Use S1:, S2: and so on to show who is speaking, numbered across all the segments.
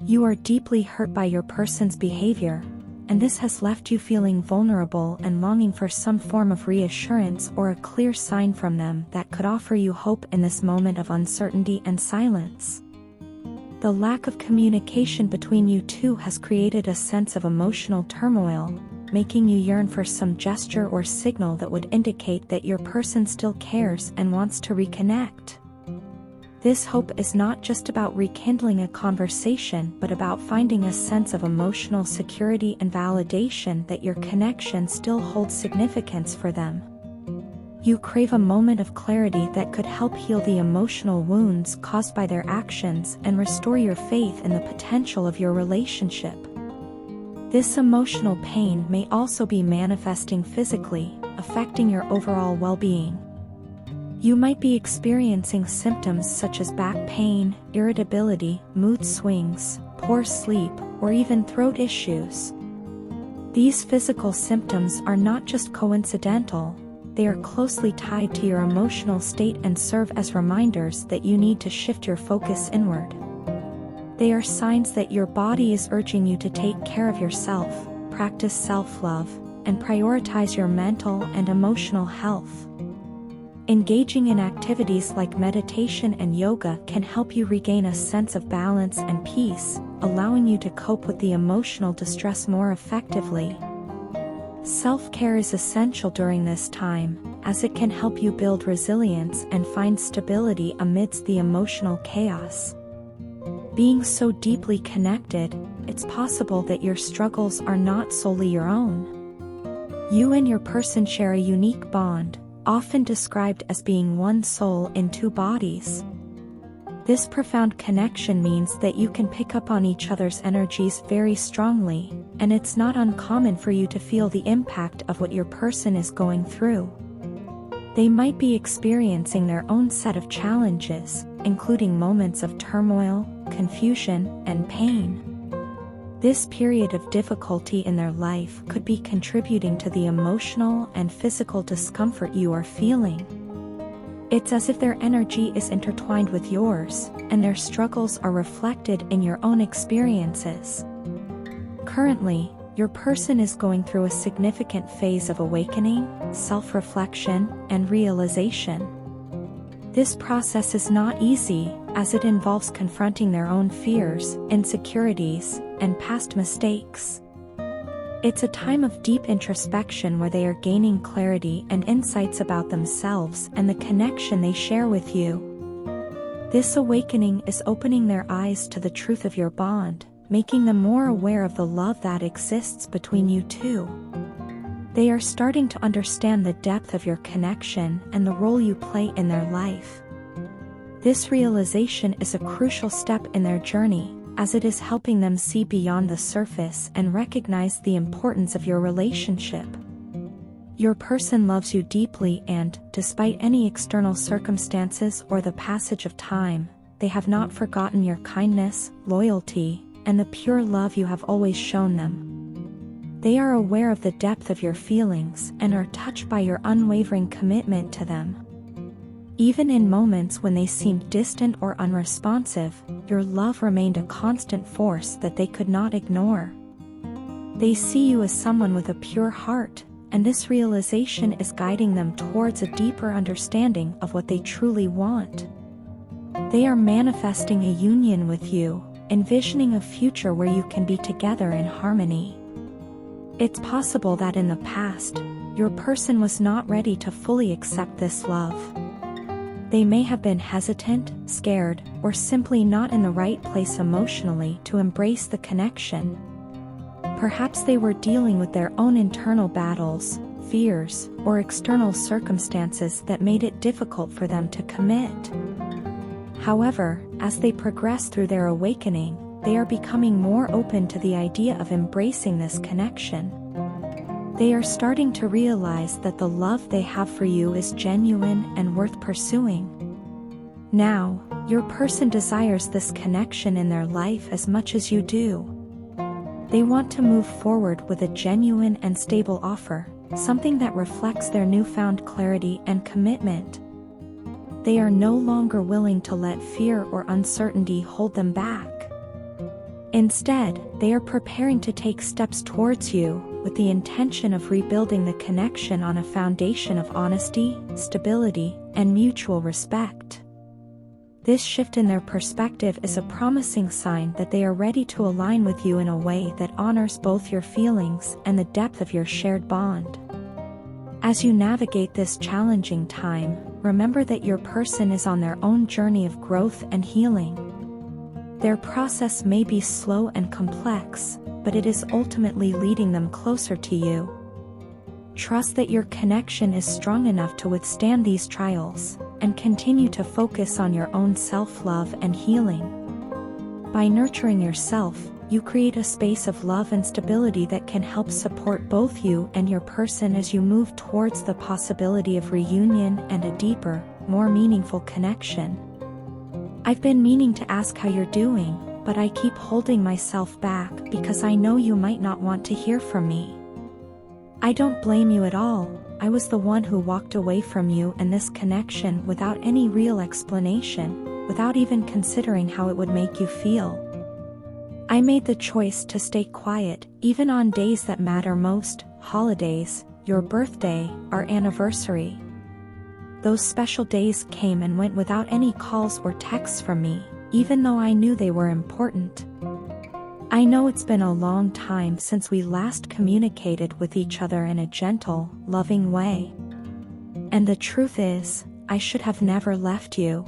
S1: You are deeply hurt by your person's behavior, and this has left you feeling vulnerable and longing for some form of reassurance or a clear sign from them that could offer you hope in this moment of uncertainty and silence. The lack of communication between you two has created a sense of emotional turmoil, making you yearn for some gesture or signal that would indicate that your person still cares and wants to reconnect. This hope is not just about rekindling a conversation but about finding a sense of emotional security and validation that your connection still holds significance for them. You crave a moment of clarity that could help heal the emotional wounds caused by their actions and restore your faith in the potential of your relationship. This emotional pain may also be manifesting physically, affecting your overall well-being. You might be experiencing symptoms such as back pain, irritability, mood swings, poor sleep, or even throat issues. These physical symptoms are not just coincidental, they are closely tied to your emotional state and serve as reminders that you need to shift your focus inward. They are signs that your body is urging you to take care of yourself, practice self-love, and prioritize your mental and emotional health. Engaging in activities like meditation and yoga can help you regain a sense of balance and peace, allowing you to cope with the emotional distress more effectively. Self-care is essential during this time, as it can help you build resilience and find stability amidst the emotional chaos. Being so deeply connected, it's possible that your struggles are not solely your own. You and your person share a unique bond, often described as being one soul in two bodies. This profound connection means that you can pick up on each other's energies very strongly, and it's not uncommon for you to feel the impact of what your person is going through. They might be experiencing their own set of challenges, including moments of turmoil, confusion, and pain. This period of difficulty in their life could be contributing to the emotional and physical discomfort you are feeling. It's as if their energy is intertwined with yours, and their struggles are reflected in your own experiences. Currently, your person is going through a significant phase of awakening, self-reflection, and realization. This process is not easy, as it involves confronting their own fears, insecurities, and past mistakes. It's a time of deep introspection where they are gaining clarity and insights about themselves and the connection they share with you. This awakening is opening their eyes to the truth of your bond, making them more aware of the love that exists between you two. They are starting to understand the depth of your connection and the role you play in their life. This realization is a crucial step in their journey, as it is helping them see beyond the surface and recognize the importance of your relationship. Your person loves you deeply and, despite any external circumstances or the passage of time, they have not forgotten your kindness, loyalty, and the pure love you have always shown them. They are aware of the depth of your feelings and are touched by your unwavering commitment to them. Even in moments when they seemed distant or unresponsive, your love remained a constant force that they could not ignore. They see you as someone with a pure heart, and this realization is guiding them towards a deeper understanding of what they truly want. They are manifesting a union with you, envisioning a future where you can be together in harmony. It's possible that in the past, your person was not ready to fully accept this love. They may have been hesitant, scared, or simply not in the right place emotionally to embrace the connection. Perhaps they were dealing with their own internal battles, fears, or external circumstances that made it difficult for them to commit. However, as they progress through their awakening, they are becoming more open to the idea of embracing this connection. They are starting to realize that the love they have for you is genuine and worth pursuing. Now, your person desires this connection in their life as much as you do. They want to move forward with a genuine and stable offer, something that reflects their newfound clarity and commitment. They are no longer willing to let fear or uncertainty hold them back. Instead, they are preparing to take steps towards you, with the intention of rebuilding the connection on a foundation of honesty, stability, and mutual respect. This shift in their perspective is a promising sign that they are ready to align with you in a way that honors both your feelings and the depth of your shared bond. As you navigate this challenging time, remember that your person is on their own journey of growth and healing. Their process may be slow and complex, but it is ultimately leading them closer to you. Trust that your connection is strong enough to withstand these trials, and continue to focus on your own self-love and healing. By nurturing yourself, you create a space of love and stability that can help support both you and your person as you move towards the possibility of reunion and a deeper, more meaningful connection. I've been meaning to ask how you're doing, but I keep holding myself back because I know you might not want to hear from me. I don't blame you at all. I was the one who walked away from you and this connection without any real explanation, without even considering how it would make you feel. I made the choice to stay quiet, even on days that matter most, holidays, your birthday, our anniversary. Those special days came and went without any calls or texts from me, even though I knew they were important. I know it's been a long time since we last communicated with each other in a gentle, loving way. And the truth is, I should have never left you.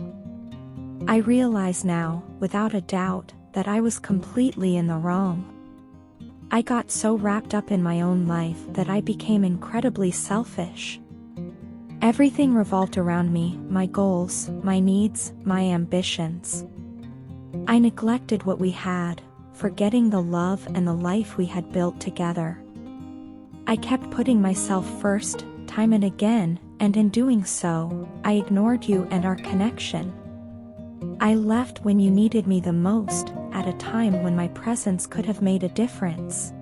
S1: I realize now, without a doubt, that I was completely in the wrong. I got so wrapped up in my own life that I became incredibly selfish. Everything revolved around me, my goals, my needs, my ambitions. I neglected what we had, forgetting the love and the life we had built together. I kept putting myself first, time and again, and in doing so, I ignored you and our connection. I left when you needed me the most, at a time when my presence could have made a difference.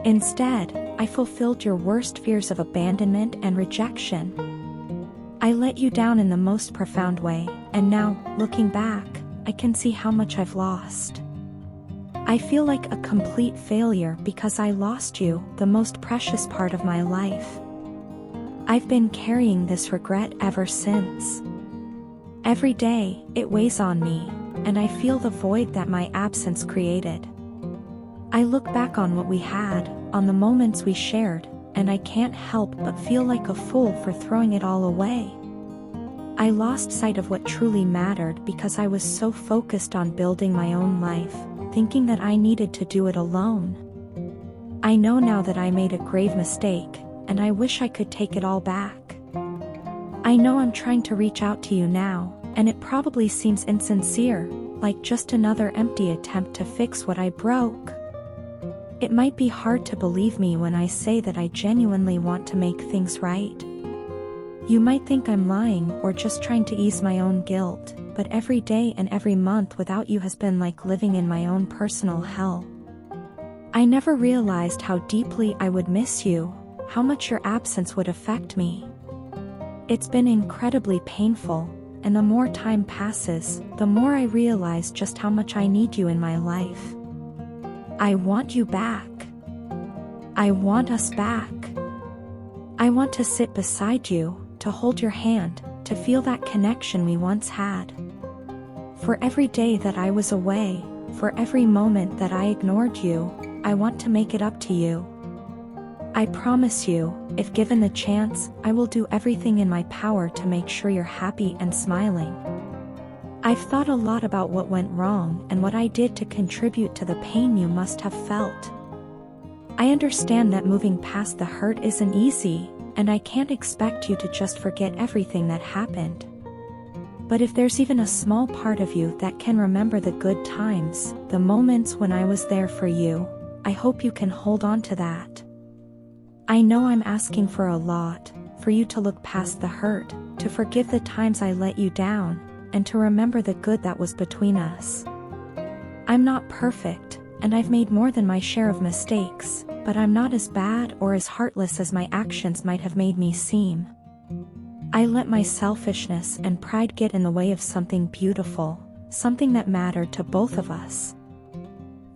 S1: Instead, I fulfilled your worst fears of abandonment and rejection. I let you down in the most profound way, and now, looking back, I can see how much I've lost. I feel like a complete failure because I lost you, the most precious part of my life. I've been carrying this regret ever since. Every day, it weighs on me, and I feel the void that my absence created. I look back on what we had, on the moments we shared, and I can't help but feel like a fool for throwing it all away. I lost sight of what truly mattered because I was so focused on building my own life, thinking that I needed to do it alone. I know now that I made a grave mistake, and I wish I could take it all back. I know I'm trying to reach out to you now, and it probably seems insincere, like just another empty attempt to fix what I broke. It might be hard to believe me when I say that I genuinely want to make things right. You might think I'm lying or just trying to ease my own guilt, but every day and every month without you has been like living in my own personal hell. I never realized how deeply I would miss you, how much your absence would affect me. It's been incredibly painful, and the more time passes, the more I realize just how much I need you in my life. I want you back. I want us back. I want to sit beside you, to hold your hand, to feel that connection we once had. For every day that I was away, for every moment that I ignored you, I want to make it up to you. I promise you, if given the chance, I will do everything in my power to make sure you're happy and smiling. I've thought a lot about what went wrong and what I did to contribute to the pain you must have felt. I understand that moving past the hurt isn't easy, and I can't expect you to just forget everything that happened. But if there's even a small part of you that can remember the good times, the moments when I was there for you, I hope you can hold on to that. I know I'm asking for a lot, for you to look past the hurt, to forgive the times I let you down, and to remember the good that was between us. I'm not perfect, and I've made more than my share of mistakes, but I'm not as bad or as heartless as my actions might have made me seem. I let my selfishness and pride get in the way of something beautiful, something that mattered to both of us.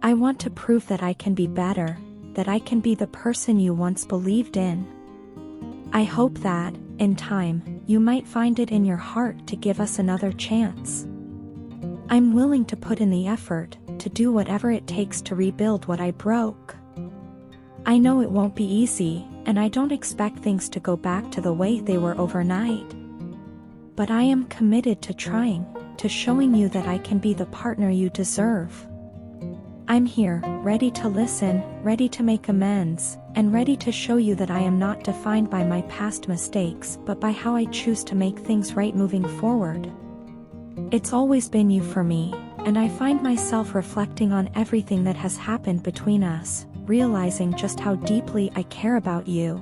S1: I want to prove that I can be better, that I can be the person you once believed in. I hope that, in time, you might find it in your heart to give us another chance. I'm willing to put in the effort, to do whatever it takes to rebuild what I broke. I know it won't be easy, and I don't expect things to go back to the way they were overnight. But I am committed to trying, to showing you that I can be the partner you deserve. I'm here, ready to listen, ready to make amends, and ready to show you that I am not defined by my past mistakes but by how I choose to make things right moving forward. It's always been you for me, and I find myself reflecting on everything that has happened between us, realizing just how deeply I care about you.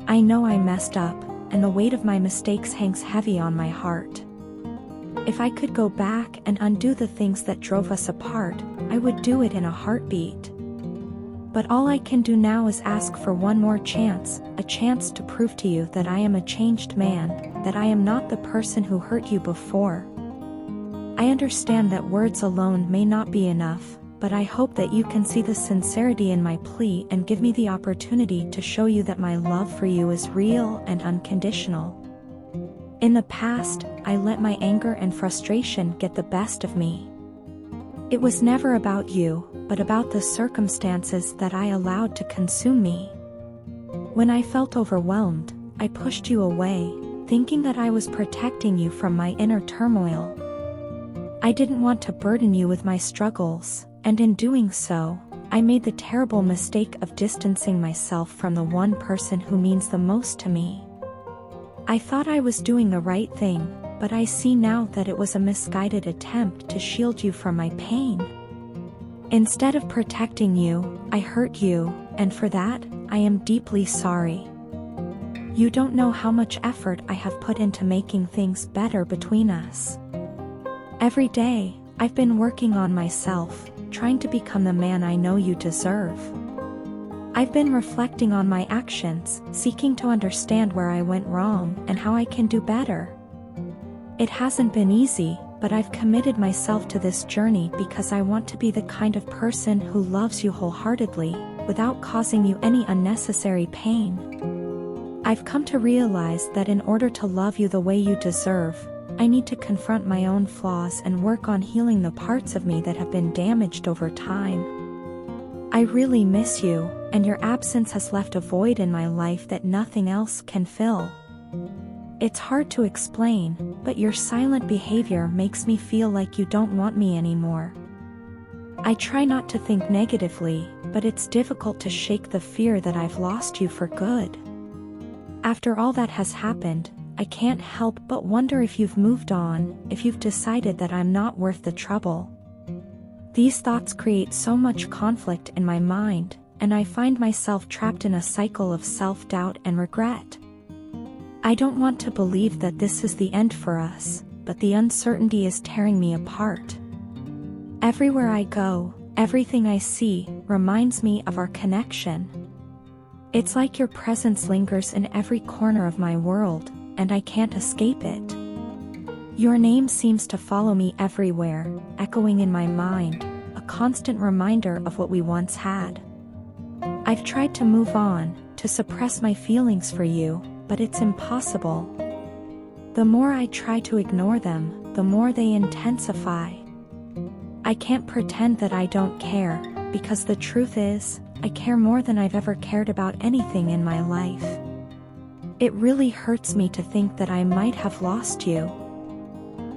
S1: I know I messed up, and the weight of my mistakes hangs heavy on my heart. If I could go back and undo the things that drove us apart, I would do it in a heartbeat. But all I can do now is ask for one more chance, a chance to prove to you that I am a changed man, that I am not the person who hurt you before. I understand that words alone may not be enough, but I hope that you can see the sincerity in my plea and give me the opportunity to show you that my love for you is real and unconditional. In the past, I let my anger and frustration get the best of me. It was never about you, but about the circumstances that I allowed to consume me. When I felt overwhelmed, I pushed you away, thinking that I was protecting you from my inner turmoil. I didn't want to burden you with my struggles, and in doing so, I made the terrible mistake of distancing myself from the one person who means the most to me. I thought I was doing the right thing, but I see now that it was a misguided attempt to shield you from my pain. Instead of protecting you, I hurt you, and for that, I am deeply sorry. You don't know how much effort I have put into making things better between us. Every day, I've been working on myself, trying to become the man I know you deserve. I've been reflecting on my actions, seeking to understand where I went wrong and how I can do better. It hasn't been easy, but I've committed myself to this journey because I want to be the kind of person who loves you wholeheartedly, without causing you any unnecessary pain. I've come to realize that in order to love you the way you deserve, I need to confront my own flaws and work on healing the parts of me that have been damaged over time. I really miss you, and your absence has left a void in my life that nothing else can fill. It's hard to explain, but your silent behavior makes me feel like you don't want me anymore. I try not to think negatively, but it's difficult to shake the fear that I've lost you for good. After all that has happened, I can't help but wonder if you've moved on, if you've decided that I'm not worth the trouble. These thoughts create so much conflict in my mind, and I find myself trapped in a cycle of self-doubt and regret. I don't want to believe that this is the end for us, but the uncertainty is tearing me apart. Everywhere I go, everything I see, reminds me of our connection. It's like your presence lingers in every corner of my world, and I can't escape it. Your name seems to follow me everywhere, echoing in my mind, a constant reminder of what we once had. I've tried to move on, to suppress my feelings for you, but it's impossible. The more I try to ignore them, the more they intensify. I can't pretend that I don't care, because the truth is, I care more than I've ever cared about anything in my life. It really hurts me to think that I might have lost you.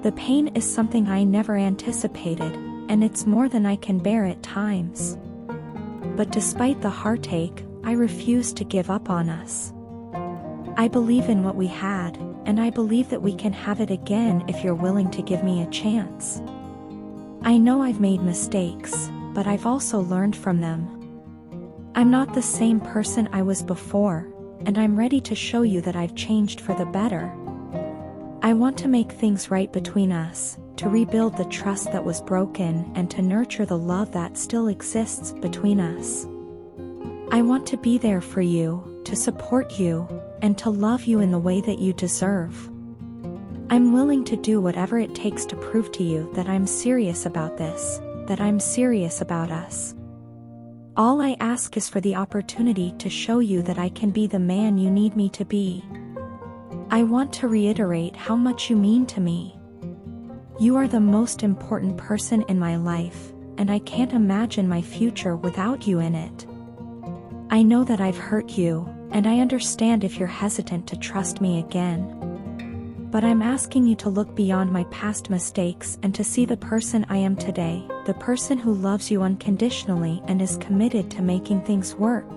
S1: The pain is something I never anticipated, and it's more than I can bear at times. But despite the heartache, I refuse to give up on us. I believe in what we had, and I believe that we can have it again if you're willing to give me a chance. I know I've made mistakes, but I've also learned from them. I'm not the same person I was before, and I'm ready to show you that I've changed for the better. I want to make things right between us, to rebuild the trust that was broken and to nurture the love that still exists between us. I want to be there for you, to support you, and to love you in the way that you deserve. I'm willing to do whatever it takes to prove to you that I'm serious about this, that I'm serious about us. All I ask is for the opportunity to show you that I can be the man you need me to be. I want to reiterate how much you mean to me. You are the most important person in my life, and I can't imagine my future without you in it. I know that I've hurt you, and I understand if you're hesitant to trust me again. But I'm asking you to look beyond my past mistakes and to see the person I am today, the person who loves you unconditionally and is committed to making things work.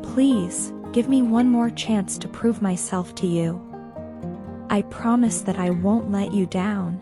S1: Please, give me one more chance to prove myself to you. I promise that I won't let you down.